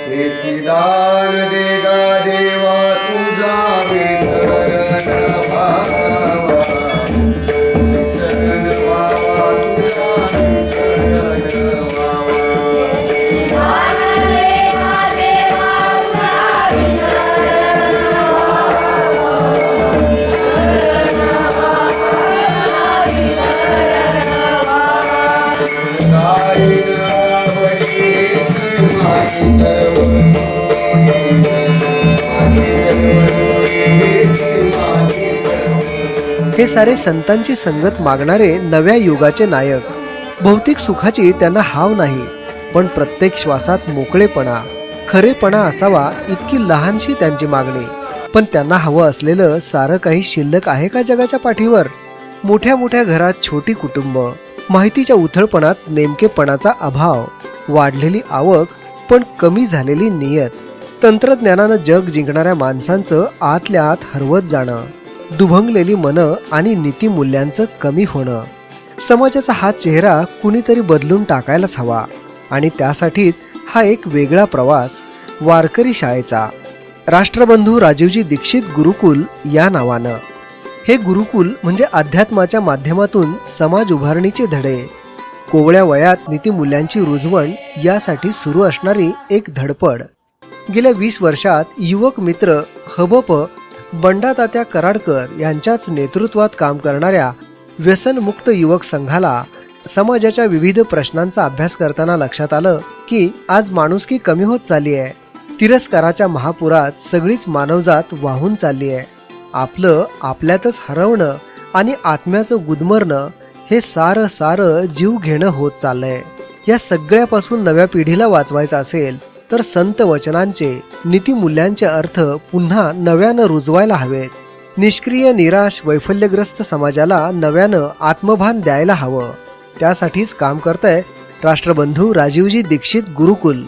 हेची दान देगा देवा तुझा विसरण व्हावा, विसरण व्हावा तुझा विसरण व्हावा. हे सारे संतांची संगत मागणारे नव्या युगाचे नायक. भौतिक सुखाची त्यांना हाव नाही, पण प्रत्येक श्वासात मोकळेपणा, खरेपणा असावा इतकी लहानशी त्यांची मागणी. पण त्यांना हवं असलेलं सारं काही शिल्लक आहे का जगाच्या पाठीवर? मोठ्या मोठ्या घरात छोटी कुटुंब, माहितीच्या उथळपणात नेमकेपणाचा अभाव, वाढलेली आवक पण कमी झालेली नियत, तंत्रज्ञानानं जग जिंकणाऱ्या माणसांचं आतल्या आत हरवत जाणं, दुभंगलेली मनं आणि नीतिमूल्यांचं कमी होणं. समाजाचा हा चेहरा कुणीतरी बदलून टाकायलाच हवा, आणि त्यासाठीच हा एक वेगळा प्रवास वारकरी शाळेचा. राष्ट्रबंधू राजीवजी दीक्षित गुरुकुल या नावानं. हे गुरुकुल म्हणजे अध्यात्माच्या माध्यमातून समाज उभारणीचे धडे, कोवळ्या वयात नीतिमूल्यांची रुजवण यासाठी सुरू असणारी एक धडपड. गेल्या 20 वर्षात युवक मित्र हबप बंडातात्या कराडकर यांच्याच नेतृत्वात काम करणाऱ्या व्यसनमुक्त युवक संघाला समाजाच्या विविध प्रश्नांचा अभ्यास करताना लक्षात आलं की आज माणुसकी कमी होत चालली आहे. तिरस्काराच्या महापुरात सगळीच मानवजात वाहून चालली आहे. आपलं आपल्यातच हरवणं आणि आत्म्याचं गुदमरणं हे सारं जीव घेणं होत चाललंय. या सगळ्यापासून नव्या पिढीला वाचवायचं असेल तर संत वचनांचे, नीतिमूल्यांचे अर्थ पुन्हा नव्यानं रुजवायला हवेत. निष्क्रिय, निराश, वैफल्यग्रस्त समाजाला नव्यानं आत्मभान द्यायला हवं. त्यासाठीच काम करतंय राष्ट्रबंधू राजीवजी दीक्षित गुरुकुल.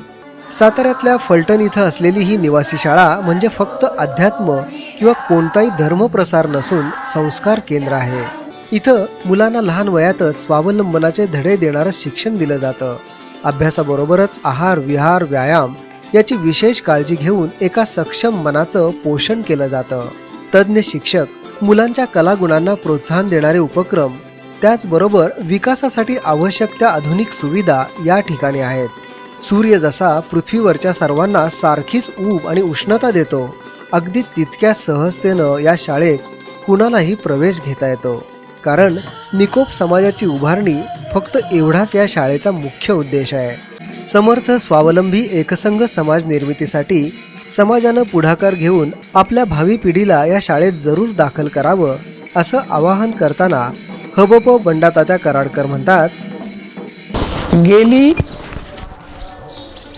साताऱ्यातल्या फलटण इथं असलेली ही निवासी शाळा म्हणजे फक्त अध्यात्म किंवा कोणताही धर्मप्रसार नसून संस्कार केंद्र आहे. इथं मुलांना लहान वयातच स्वावलंबनाचे धडे देणारं शिक्षण दिलं जातं. अभ्यासाबरोबरच आहार, विहार, व्यायाम याची विशेष काळजी घेऊन एका सक्षम मनाचं पोषण केलं जातं. तज्ज्ञ शिक्षक, मुलांच्या कलागुणांना प्रोत्साहन देणारे उपक्रम, त्याचबरोबर विकासासाठी आवश्यक त्या आधुनिक सुविधा या ठिकाणी आहेत. सूर्य जसा पृथ्वीवरच्या सर्वांना सारखीच ऊब आणि उष्णता देतो, अगदी तितक्या सहजतेनं या शाळेत कुणालाही प्रवेश घेता येतो. कारण निकोप समाजाची उभारणी फक्त एवढाच या शाळेचा मुख्य उद्देश आहे. समर्थ, स्वावलंबी, एकसंघ समाज निर्मितीसाठी समाजानं पुढाकार घेऊन आपल्या भावी पिढीला या शाळेत जरूर दाखल करावं असं आवाहन करताना हबप बंडातात्या कराडकर म्हणतात, गेली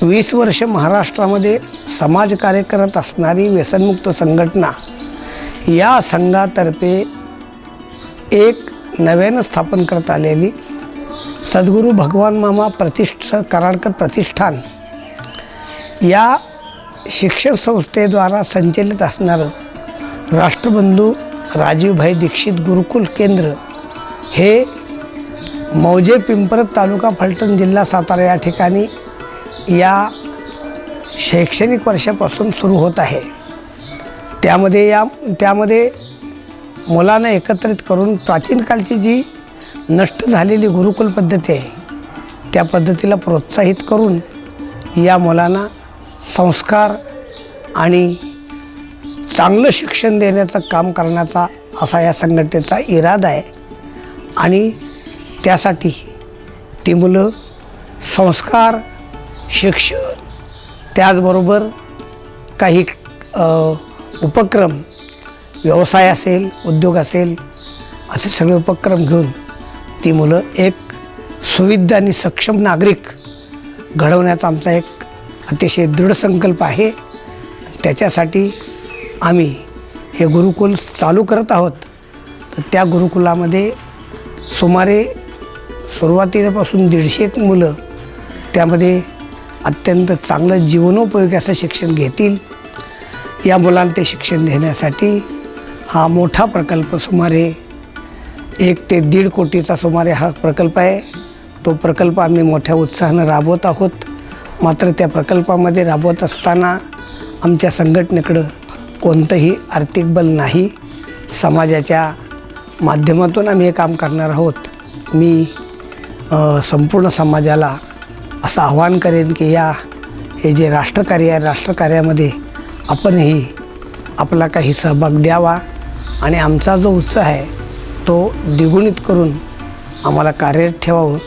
20 वर्ष महाराष्ट्रामध्ये समाजकार्य करत असणारी व्यसनमुक्त संघटना या संघातर्फे एक नव्यानं स्थापन करत आलेली सद्गुरू भगवान मामा कराडकर प्रतिष्ठान या शिक्षण संस्थेद्वारा संचलित असणारं राष्ट्रबंधू राजीवभाई दीक्षित गुरुकुल केंद्र हे मौजे पिंपरत तालुका फलटण जिल्हा सातारा या ठिकाणी या शैक्षणिक वर्षापासून सुरू होत आहे. त्यामध्ये मुलांना एकत्रित करून प्राचीन कालची जी नष्ट झालेली गुरुकुल पद्धती आहे त्या पद्धतीला प्रोत्साहित करून या मुलांना संस्कार आणि चांगलं शिक्षण देण्याचं काम करण्याचा असा या संघटनेचा इरादा आहे. आणि त्यासाठी ती मुलं संस्कार, शिक्षण, त्याचबरोबर काही उपक्रम, व्यवसाय असेल, उद्योग असेल, असे सगळे उपक्रम घेऊन ती मुलं एक सुविधा आणि सक्षम नागरिक घडवण्याचा आमचा एक अतिशय दृढ संकल्प आहे. त्याच्यासाठी आम्ही हे गुरुकुल चालू करत आहोत. तर त्या गुरुकुलामध्ये सुमारे सुरुवातीपासून 150 मुलं त्यामध्ये अत्यंत चांगलं जीवनोपयोगी असं शिक्षण घेतील. या मुलांना ते शिक्षण देण्यासाठी हा मोठा प्रकल्प सुमारे 1 ते 1.5 कोटीचा सुमारे हा प्रकल्प आहे. तो प्रकल्प आम्ही मोठ्या उत्साहानं राबवत आहोत. मात्र त्या प्रकल्पामध्ये राबवत असताना आमच्या संघटनेकडं कोणतंही आर्थिक बल नाही. समाजाच्या माध्यमातून आम्ही हे काम करणार आहोत. मी संपूर्ण समाजाला असं आवाहन करेन की हे जे राष्ट्रकार्य आहे, राष्ट्रकार्यामध्ये आपणही आपला काही सहभाग द्यावा आणि आमचा जो उत्साह आहे तो द्विगुणित करून आम्हाला कार्यरत ठेवावं,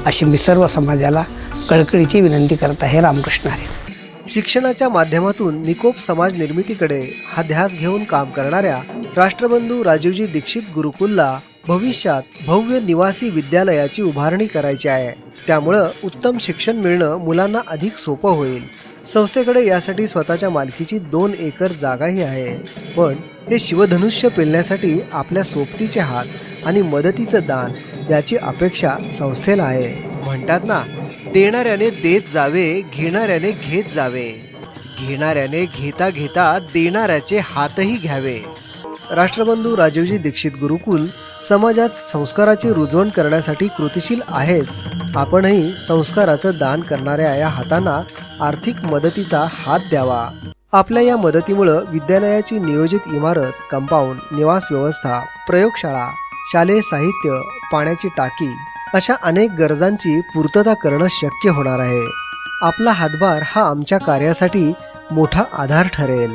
अशी मी सर्व समाजाला कळकळीची विनंती करत आहे. रामकृष्ण हरी. शिक्षणाच्या माध्यमातून निकोप समाज निर्मितीकडे हा ध्यास घेऊन काम करणाऱ्या राष्ट्रबंधू राजीवजी दीक्षित गुरुकुलला भविष्यात भव्य निवासी विद्यालयाची उभारणी करायची आहे. त्यामुळं उत्तम शिक्षण मिळणं मुलांना अधिक सोपं होईल. संस्थेकडे यासाठी स्वतःच्या मालकीची 2 एकर जागाही आहे. पण हे शिवधनुष्य पेलण्यासाठी आपल्या सोबतीचे हात आणि मदतीचं दान याची अपेक्षा संस्थेला आहे. म्हणतात ना, देणाऱ्याने देत जावे, घेणाऱ्याने घेत जावे, घेणाऱ्याने घेता घेता देणाऱ्याचे हातही घ्यावे. राष्ट्रबंधू राजीवजी दीक्षित गुरुकुल समाजात संस्काराची रुजवण करण्यासाठी कृतिशील आहेच. आपणही संस्काराचं दान करणाऱ्या या हातांना आर्थिक मदतीचा हात द्यावा. आपल्या या मदतीमुळं विद्यालयाची नियोजित इमारत, कंपाऊंड, निवास व्यवस्था, प्रयोगशाळा, शालेय साहित्य, पाण्याची टाकी अशा अनेक गरजांची पूर्तता करणं शक्य होणार आहे. आपला हातभार हा आमच्या कार्यासाठी मोठा आधार ठरेल.